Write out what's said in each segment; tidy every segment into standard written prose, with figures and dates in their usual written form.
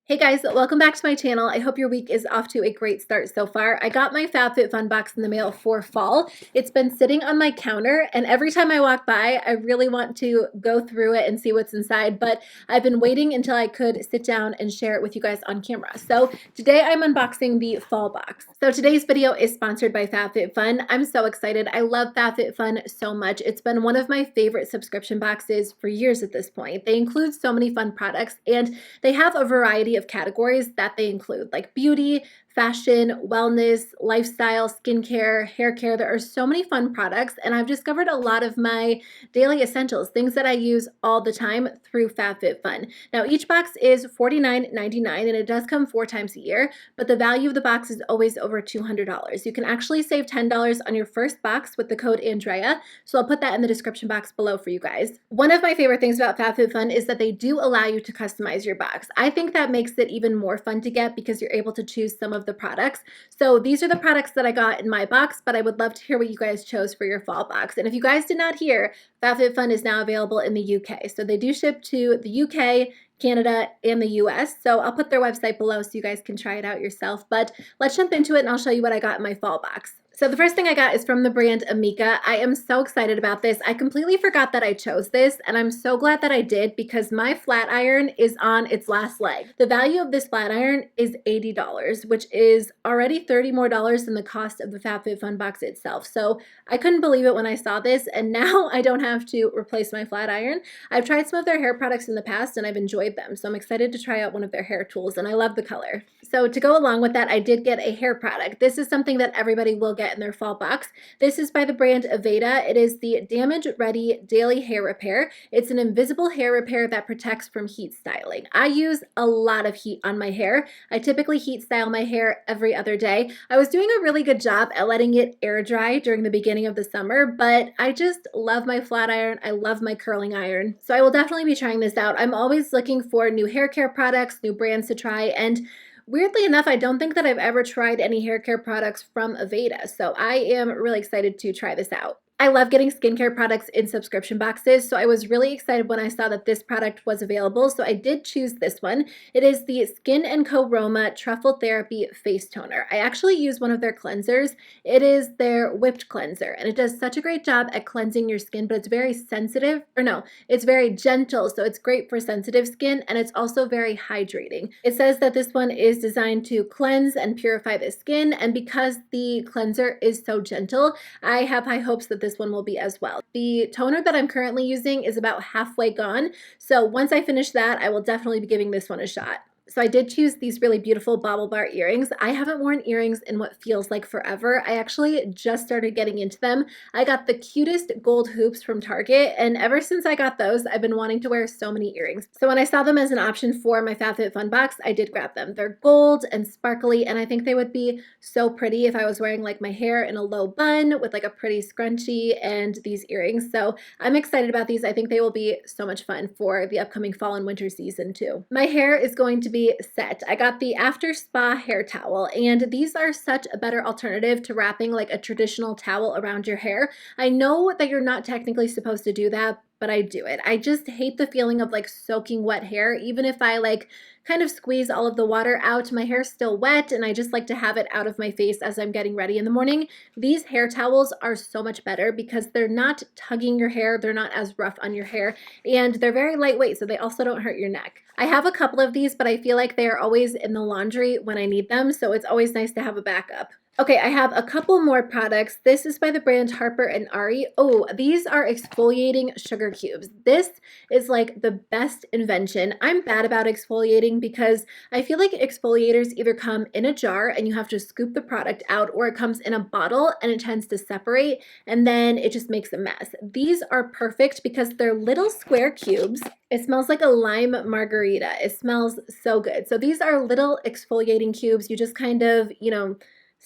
Hey guys, welcome back to my channel. I hope your week is off to a great start so far. I got my Fabfitfun box in the mail for fall. It's been sitting on my counter, and every time I walk by, I really want to go through it and see what's inside, but I've been waiting until I could sit down and share it with you guys on camera. So today I'm unboxing the fall box. So today's video is sponsored by Fabfitfun. I'm so excited. I love Fabfitfun so much. It's been one of my favorite subscription boxes for years at this point. They include so many fun products, and they have a variety of categories that they include, like beauty, fashion, wellness, lifestyle, skincare, hair care. There are so many fun products, and I've discovered a lot of my daily essentials, things that I use all the time through Fabfitfun. Now, each box is $49.99, and it does come 4 times a year, but the value of the box is always over $200. You can actually save $10 on your first box with the code ANDREA, so I'll put that in the description box below for you guys. One of my favorite things about Fabfitfun is that they do allow you to customize your box. I think that makes it even more fun to get because you're able to choose some of the products. So these are the products that I got in my box, but I would love to hear what you guys chose for your fall box. And if you guys did not hear, Fabfitfun is now available in the UK. So they do ship to the UK, Canada, and the US. So I'll put their website below so you guys can try it out yourself. But let's jump into it and I'll show you what I got in my fall box. So the first thing I got is from the brand AMIKA. I am so excited about this. I completely forgot that I chose this, and I'm so glad that I did because my flat iron is on its last leg. The value of this flat iron is $80, which is already $30 more than the cost of the Fabfitfun box itself. So I couldn't believe it when I saw this, and now I don't have to replace my flat iron. I've tried some of their hair products in the past, and I've enjoyed them, so I'm excited to try out one of their hair tools, and I love the color. So to go along with that, I did get a hair product. This is something that everybody will get in their fall box. This is by the brand AVEDA. It is the Damage Ready Daily Hair Repair. It's an invisible hair repair that protects from heat styling. I use a lot of heat on my hair. I typically heat style my hair every other day. I was doing a really good job at letting it air dry during the beginning of the summer, but I just love my flat iron. I love my curling iron. So I will definitely be trying this out. I'm always looking for new hair care products, new brands to try, and weirdly enough, I don't think that I've ever tried any hair care products from AVEDA, so I am really excited to try this out. I love getting skincare products in subscription boxes, so I was really excited when I saw that this product was available, so I did choose this one. It is the Skin & Co. ROMA Truffle Therapy Face Toner. I actually use one of their cleansers. It is their whipped cleanser, and it does such a great job at cleansing your skin, but it's very sensitive, or no, it's very gentle, so it's great for sensitive skin, and it's also very hydrating. It says that this one is designed to cleanse and purify the skin, and because the cleanser is so gentle, I have high hopes that this one will be as well. The toner that I'm currently using is about halfway gone, so once I finish that, I will definitely be giving this one a shot. So I did choose these really beautiful BAUBLEBAR earrings. I haven't worn earrings in what feels like forever. I actually just started getting into them. I got the cutest gold hoops from Target, and ever since I got those, I've been wanting to wear so many earrings. So when I saw them as an option for my Fabfitfun box, I did grab them. They're gold and sparkly, and I think they would be so pretty if I was wearing like my hair in a low bun with like a pretty scrunchie and these earrings. So I'm excited about these. I think they will be so much fun for the upcoming fall and winter season too. My hair is going to be set. I got the AFTERSPA hair towel, and these are such a better alternative to wrapping like a traditional towel around your hair. I know that you're not technically supposed to do that, but I do it. I just hate the feeling of like soaking wet hair. Even if I like kind of squeeze all of the water out, my hair's still wet, and I just like to have it out of my face as I'm getting ready in the morning. These hair towels are so much better because they're not tugging your hair, they're not as rough on your hair, and they're very lightweight, so they also don't hurt your neck. I have a couple of these, but I feel like they are always in the laundry when I need them, so it's always nice to have a backup. Okay, I have a couple more products. This is by the brand Harper & Ari. Oh, these are exfoliating sugar cubes. This is like the best invention. I'm bad about exfoliating because I feel like exfoliators either come in a jar and you have to scoop the product out, or it comes in a bottle and it tends to separate and then it just makes a mess. These are perfect because they're little square cubes. It smells like a lime margarita. It smells so good. So these are little exfoliating cubes. You just kind of,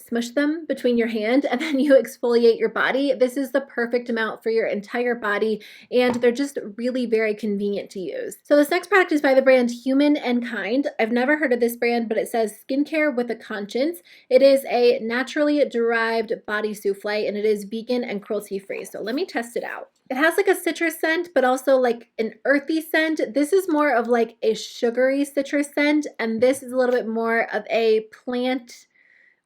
smush them between your hand and then you exfoliate your body. This is the perfect amount for your entire body, and they're just really very convenient to use. So this next product is by the brand HUMANKInd. I've never heard of this brand, but it says skincare with a conscience. It is a naturally derived body souffle, and it is vegan and cruelty-free. So let me test it out. It has like a citrus scent, but also like an earthy scent. This is more of like a sugary citrus scent, and this is a little bit more of a plant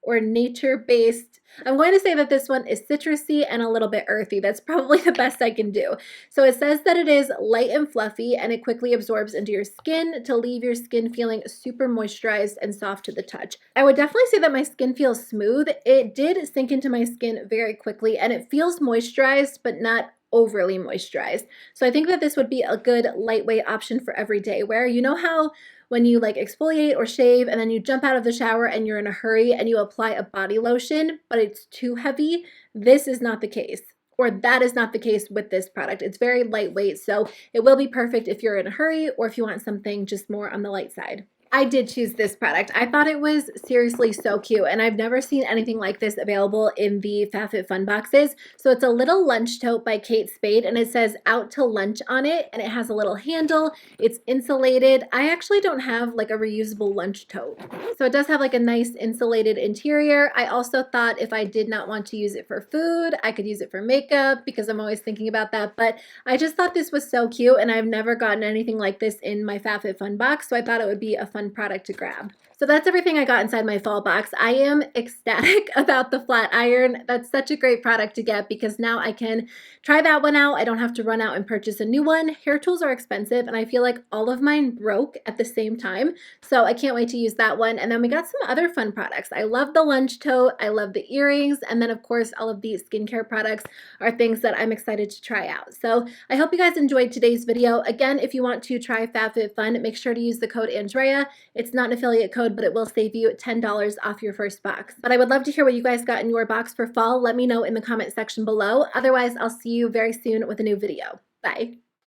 or nature-based. I'm going to say that this one is citrusy and a little bit earthy. That's probably the best I can do. So it says that it is light and fluffy, and it quickly absorbs into your skin to leave your skin feeling super moisturized and soft to the touch. I would definitely say that my skin feels smooth. It did sink into my skin very quickly, and it feels moisturized, but not overly moisturized. So I think that this would be a good lightweight option for every day, where you know how when you like exfoliate or shave and then you jump out of the shower and you're in a hurry and you apply a body lotion, but it's too heavy. This is not the case, or that is not the case with this product. It's very lightweight, so it will be perfect if you're in a hurry or if you want something just more on the light side. I did choose this product. I thought it was seriously so cute, and I've never seen anything like this available in the Fabfitfun boxes. So it's a little lunch tote by Kate Spade, and it says out to lunch on it, and it has a little handle. It's insulated. I actually don't have like a reusable lunch tote. So it does have like a nice insulated interior. I also thought if I did not want to use it for food, I could use it for makeup because I'm always thinking about that. But I just thought this was so cute, and I've never gotten anything like this in my Fabfitfun box, so I thought it would be a fun product to grab. So that's everything I got inside my fall box. I am ecstatic about the flat iron. That's such a great product to get because now I can try that one out. I don't have to run out and purchase a new one. Hair tools are expensive, and I feel like all of mine broke at the same time. So I can't wait to use that one. And then we got some other fun products. I love the lunch tote. I love the earrings. And then of course, all of these skincare products are things that I'm excited to try out. So I hope you guys enjoyed today's video. Again, if you want to try Fabfitfun, make sure to use the code ANDREA. It's not an affiliate code, but it will save you $10 off your first box. But I would love to hear what you guys got in your box for fall. Let me know in the comment section below. Otherwise, I'll see you very soon with a new video. Bye.